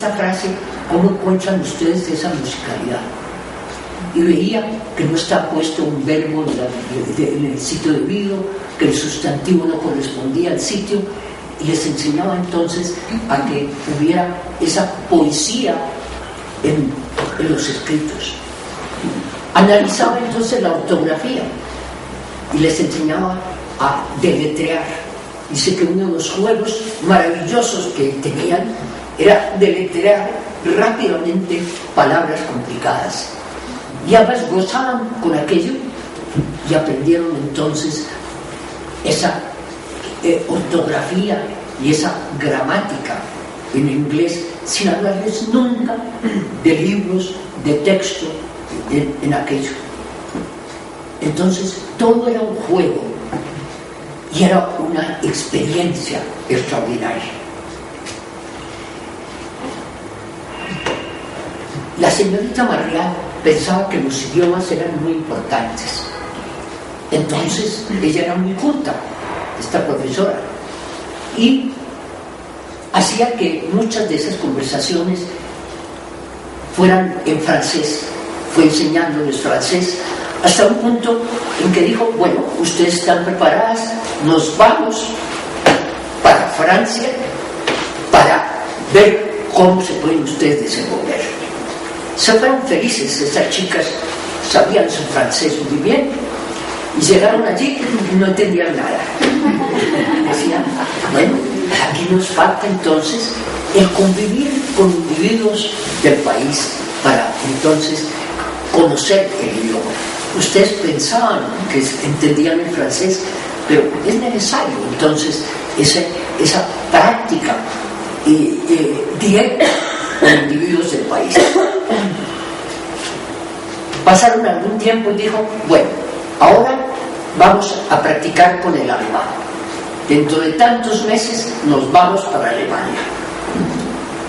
esa frase, ¿cómo encuentran ustedes esa musicalidad? Y veía que no está puesto un verbo en el sitio debido, que el sustantivo no correspondía al sitio, y les enseñaba entonces a que hubiera esa poesía en los escritos. Analizaba entonces la ortografía y les enseñaba a deletrear. Dice que uno de los juegos maravillosos que tenían era deletrear rápidamente palabras complicadas. Y ambas gozaban con aquello y aprendieron entonces esa ortografía y esa gramática en inglés sin hablarles nunca de libros, de texto, en aquello. Entonces todo era un juego y era una experiencia extraordinaria. La señorita Marrial pensaba que los idiomas eran muy importantes. Entonces ella era muy culta, esta profesora, y hacía que muchas de esas conversaciones fueran en francés. Fue enseñándoles francés hasta un punto en que dijo: bueno, ustedes están preparadas, nos vamos para Francia para ver cómo se pueden ustedes desenvolver. Se fueron felices, estas chicas sabían su francés muy bien y llegaron allí y no entendían nada. Decían: bueno, aquí nos falta entonces el convivir con individuos del país para entonces conocer el idioma. Ustedes pensaban que entendían el francés, pero es necesario entonces esa práctica directa con individuos del país. Pasaron algún tiempo y dijo: bueno, ahora vamos a practicar con el alemán. Dentro de tantos meses nos vamos para Alemania.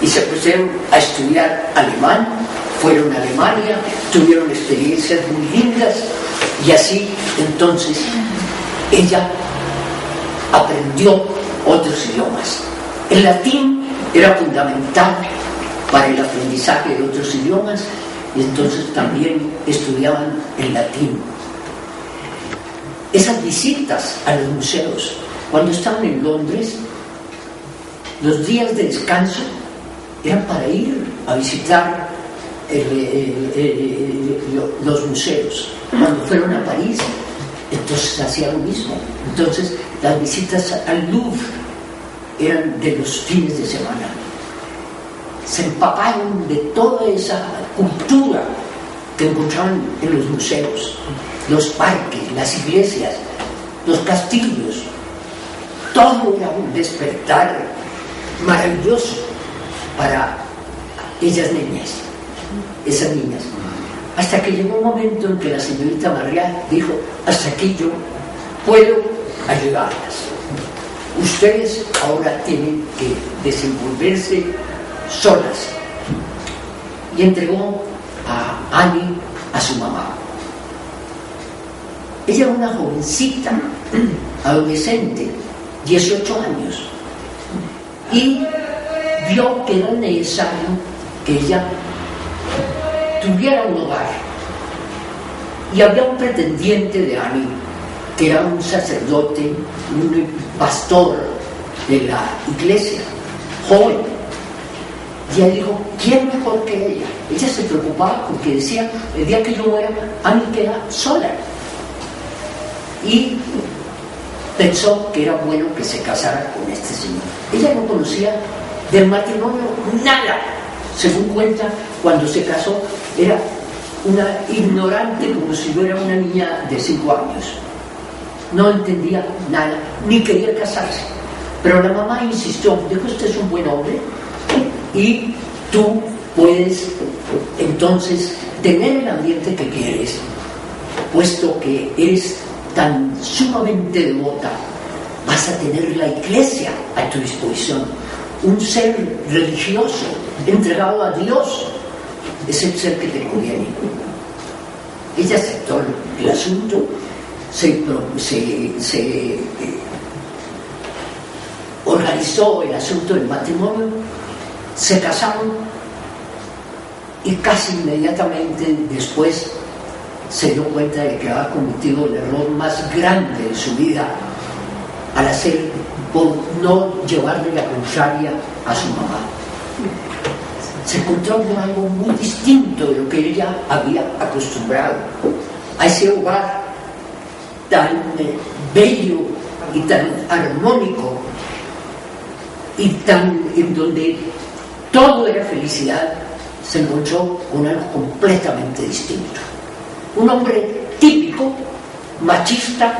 Y se pusieron a estudiar alemán, fueron a Alemania, tuvieron experiencias muy lindas, y así entonces ella aprendió otros idiomas. El latín era fundamental para el aprendizaje de otros idiomas, y entonces también estudiaban el latín. Esas visitas a los museos, cuando estaban en Londres, los días de descanso eran para ir a visitar los museos. Cuando fueron a París, entonces hacía lo mismo. Entonces las visitas al Louvre eran de los fines de semana. Se empaparon de toda esa cultura que encontraban en los museos, los parques, las iglesias, los castillos. Todo era un despertar maravilloso para ellas niñas, esas niñas. Hasta que llegó un momento en que la señorita Marrial dijo: hasta aquí yo puedo ayudarlas. Ustedes ahora tienen que desenvolverse solas. Y entregó a Annie a su mamá. Ella era una jovencita, adolescente, 18 años, y vio que era necesario que ella tuviera un hogar. Y había un pretendiente de Annie, que era un sacerdote, un pastor de la iglesia, joven. Y él dijo: ¿quién mejor que ella? Ella se preocupaba porque decía: el día que yo muera, Annie queda sola. Y pensó que era bueno que se casara con este señor. Ella no conocía del matrimonio nada. Según cuenta, cuando se casó era una ignorante, como si fuera una niña de 5 años. No entendía nada, ni quería casarse. Pero la mamá insistió: dijo, usted es un buen hombre y tú puedes entonces tener el ambiente que quieres, puesto que eres tan sumamente devota. Vas a tener la iglesia a tu disposición. Un ser religioso entregado a Dios es el ser que te conviene. Ella aceptó el asunto, se organizó el asunto del matrimonio, se casaron y casi inmediatamente después se dio cuenta de que había cometido el error más grande de su vida al hacer por no llevarle la rosaria a su mamá. Se encontró con algo muy distinto de lo que ella había acostumbrado, a ese hogar tan bello y tan armónico y tan en donde todo era felicidad. Se encontró con algo completamente distinto. Un hombre típico, machista,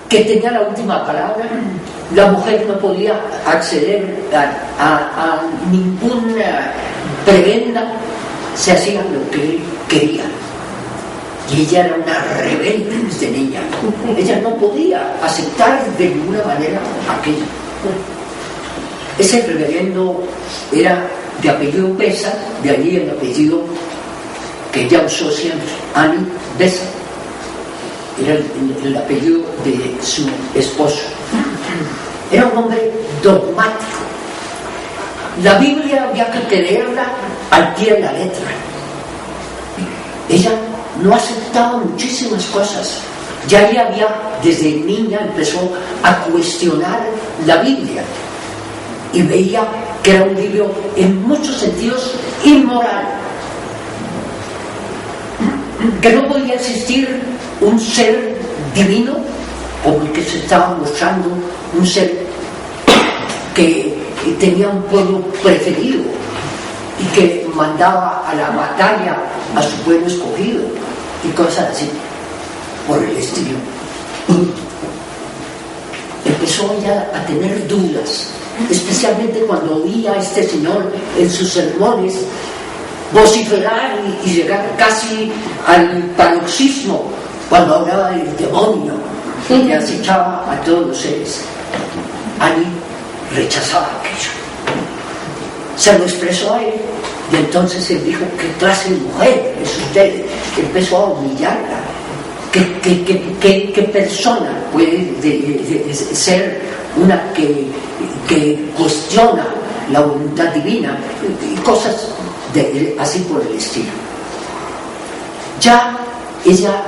que tenía la última palabra. La mujer no podía acceder a ninguna prebenda, se hacía lo que él quería. Y ella era una rebelde desde niña. Ella no podía aceptar de ninguna manera aquello. Ese reverendo era de apellido Besa, de allí el apellido que ella usó siempre, Annie Besa. Era el apellido de su esposo. Era un hombre dogmático. La Biblia había que leerla al pie de la letra. Ella no aceptaba muchísimas cosas. Ya ella había, desde niña, empezó a cuestionar la Biblia y veía que era un libro en muchos sentidos inmoral, que no podía existir un ser divino como el que se estaba mostrando, un ser que tenía un pueblo preferido y que mandaba a la batalla a su pueblo escogido y cosas así por el estilo. Empezó ella a tener dudas, especialmente cuando oía a este señor en sus sermones vociferar y llegar casi al paroxismo cuando hablaba del demonio que acechaba a todos los seres. Annie rechazaba aquello. Se lo expresó a él y entonces él dijo: ¿qué clase de mujer es usted? Empezó a humillarla. ¿Qué persona puede ser una que cuestiona la voluntad divina? Y cosas así por el estilo. Ya ella,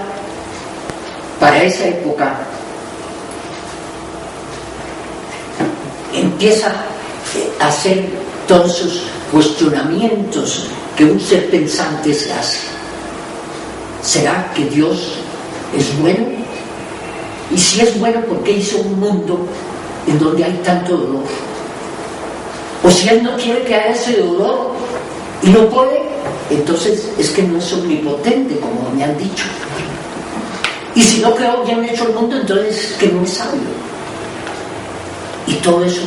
para esa época, empieza a hacer todos esos cuestionamientos que un ser pensante se hace. ¿Será que Dios es bueno? Y si es bueno, ¿por qué hizo un mundo en donde hay tanto dolor? O si Él no quiere que haya ese dolor y no puede, entonces es que no es omnipotente, como me han dicho. Y si no creó bien hecho el mundo, entonces es que no es sabio. Y todo eso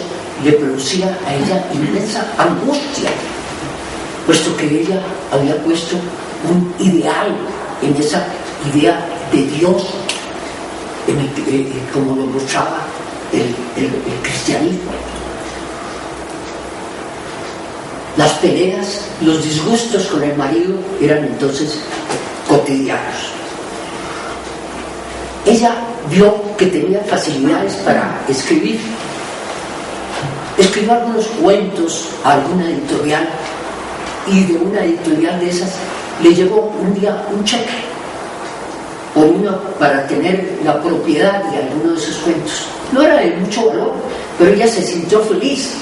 le producía a ella inmensa angustia, puesto que ella había puesto un ideal en esa idea de Dios, como lo mostraba el cristianismo. Las peleas, los disgustos con el marido eran entonces cotidianos. Ella vio que tenía facilidades para escribir. Escribió algunos cuentos a alguna editorial y de una editorial de esas le llegó un día un cheque por uno para tener la propiedad de alguno de esos cuentos. No era de mucho valor, pero ella se sintió feliz.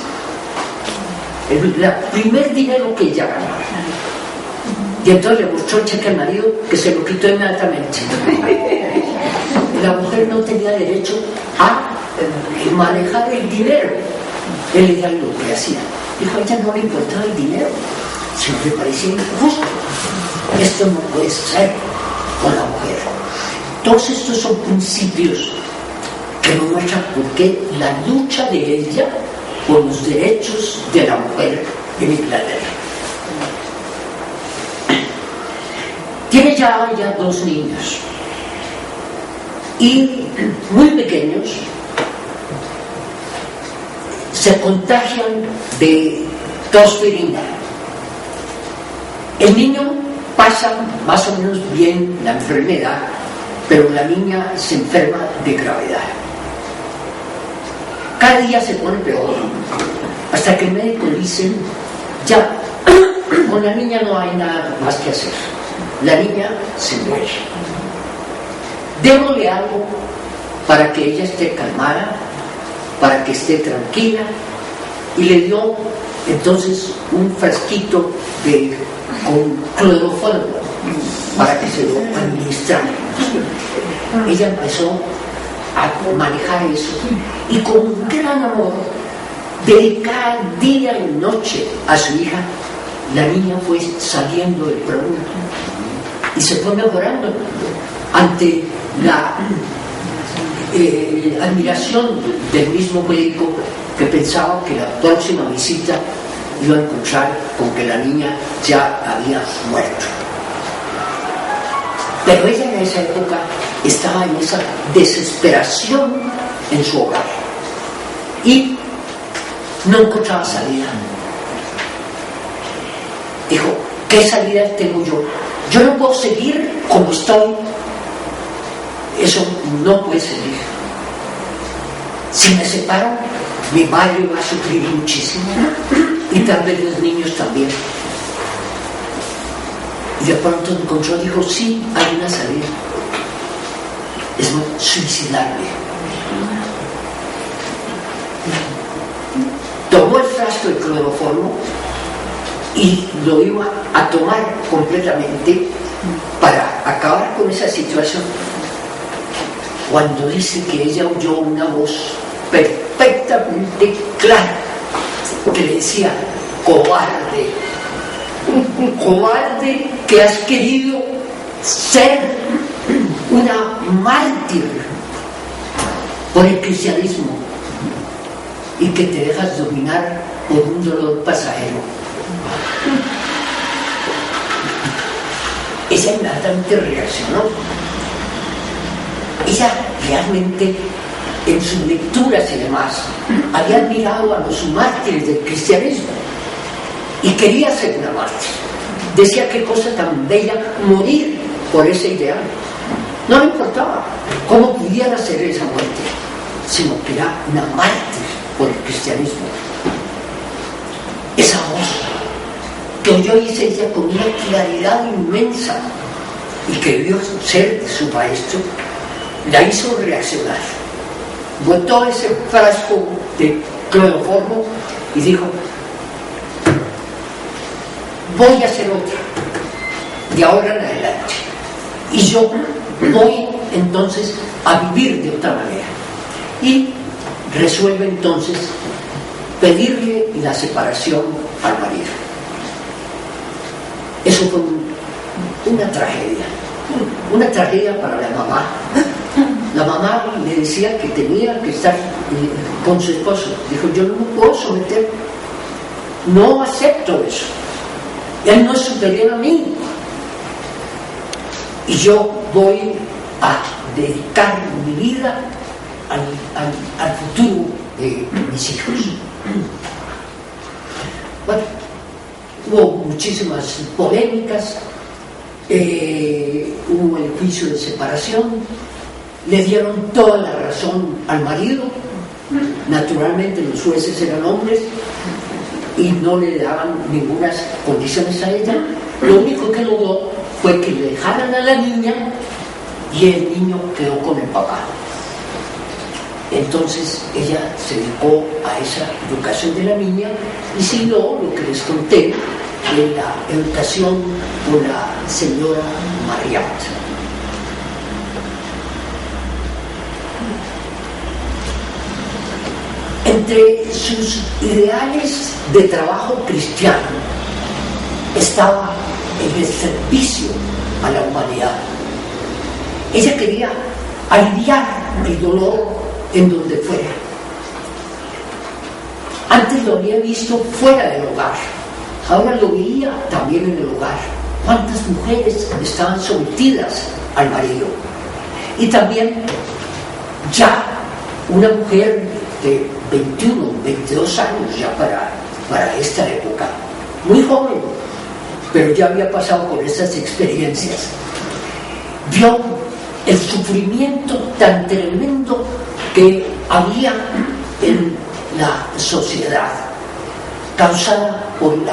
El primer dinero que ella ganó. Y entonces le mostró el cheque al marido, que se lo quitó inmediatamente. La mujer no tenía derecho a manejar el dinero. Él era lo que hacía. Dijo: a ella no le importaba el dinero, sino le parecía injusto. Esto no puede ser con la mujer. Todos estos son principios que nos muestran por qué la lucha de ella por los derechos de la mujer en Inglaterra. Tiene ya 2 niños y muy pequeños. Se contagian de tosferina. El niño pasa más o menos bien la enfermedad, pero la niña se enferma de gravedad. Cada día se pone peor. hasta que el médico dice, ya, con la niña no hay nada más que hacer, la niña se muere, démosle algo para que ella esté calmada, para que esté tranquila, y le dio entonces un frasquito con cloroformo para que se lo administrara. Ella empezó a manejar eso y con un gran amor dedicada día y noche a su hija. La niña fue saliendo del problema y se fue mejorando ante la admiración del mismo médico, que pensaba que la próxima visita iba a encontrar con que la niña ya había muerto. Pero ella en esa época estaba en esa desesperación en su hogar y no encontraba salida. Dijo, ¿qué salida tengo yo? Yo no puedo seguir como estoy. Eso no puede seguir. Si me separo, mi madre va a sufrir muchísimo y tal vez los niños también. Y de pronto encontró, dijo, sí, hay una salida, es suicidarme. Tomó el frasco de cloroformo y lo iba a tomar completamente para acabar con esa situación, cuando dice que ella oyó una voz perfectamente clara que le decía, cobarde, cobarde, que has querido ser una mártir por el cristianismo y que te dejas dominar por un dolor pasajero. Ella inmediatamente reaccionó. Ella realmente, en sus lecturas y demás, había admirado a los mártires del cristianismo y quería ser una mártir. Decía, qué cosa tan bella morir por ese ideal. No le importaba cómo pudiera ser esa muerte, sino que era una mártir por el cristianismo. Esa voz que oyó y se ella con una claridad inmensa y que debió ser su maestro, la hizo reaccionar. Botó ese frasco de cloroformo y dijo, voy a hacer otra de ahora en adelante y yo voy entonces a vivir de otra manera. Y resuelve entonces pedirle la separación al marido. Eso fue una tragedia para la mamá. La mamá le decía que tenía que estar con su esposo. Dijo, yo no me puedo someter, no acepto eso, él no es superior a mí y yo voy a dedicar mi vida al futuro de mis hijos. Bueno, hubo muchísimas polémicas, hubo el juicio de separación, le dieron toda la razón al marido, naturalmente los jueces eran hombres y no le daban ninguna condiciones a ella. Lo único que logró fue que le dejaran a la niña y el niño quedó con el papá. Entonces ella se dedicó a esa educación de la niña y siguió lo que les conté de la educación por la señora Mariat. Entre sus ideales de trabajo cristiano estaba el servicio a la humanidad. Ella quería aliviar el dolor en donde fuera. Antes lo había visto fuera del hogar, ahora lo veía también en el hogar. ¿Cuántas mujeres estaban sometidas al marido? Y también ya una mujer de 21, 22 años ya para esta época, muy joven, pero ya había pasado por esas experiencias, vio el sufrimiento tan tremendo que había en la sociedad causada por la